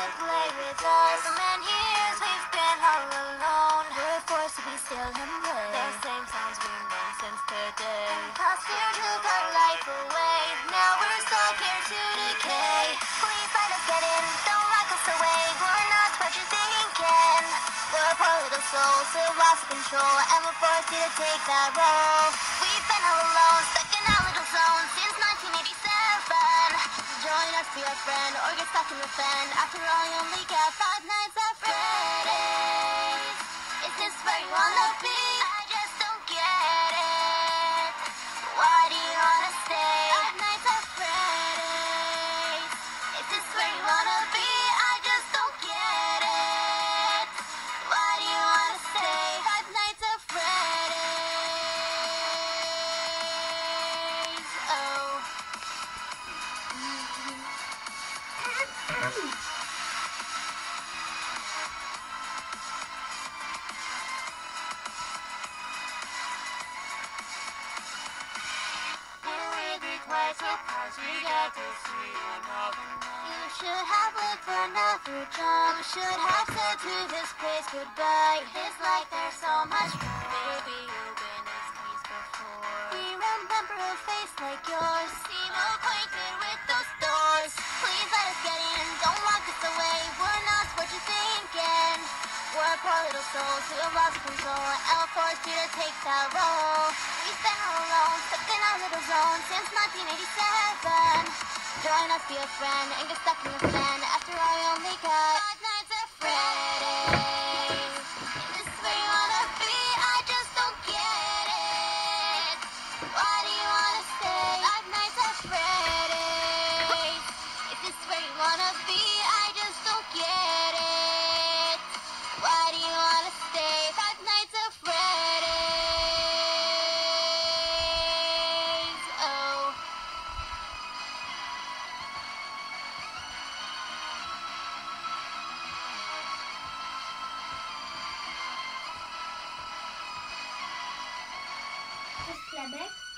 to play with us. For many years we've been all alone. We're forced to be still and play. The same sounds we've known since the day. Imposter took our life away. Now we're stuck here to decay. Please let us get in, don't lock us away. We're not what you're thinking. We're poor little souls, so lost control, and we're forced to take that role. We've been all alone, stuck in our little zone since 1987. Join us, be our friend, or get stuck in the fen. After all, you only get 5 nights at Freddy's. Is this where you wanna be? I just don't get it. Why do you wanna stay? 5 nights at Freddy's. Is this where you wanna be? I just don't get it. Why do you wanna stay? 5 nights at Freddy's. Oh. You should have looked for another job. You should have said to this place goodbye. It's like there's so much more. Maybe you've been in this place before. We remember a face like yours. Seem acquainted with those doors. Please let us get in, don't lock us away. We're not what you're thinking. We're poor little souls who have lost control, and we're forced to take that role. We've been all alone, stuck in our little zone since 1987. Join us, be a friend, and get stuck in the fen. After all, we only got 5 nights at Freddy's. Is this where you wanna be? I just don't get it. Why do you wanna stay? 5 nights at Freddy's. Is this where you wanna be? I just don't get it. Why do you wanna stay? 5 nights at Freddy's. Oh. Flashback.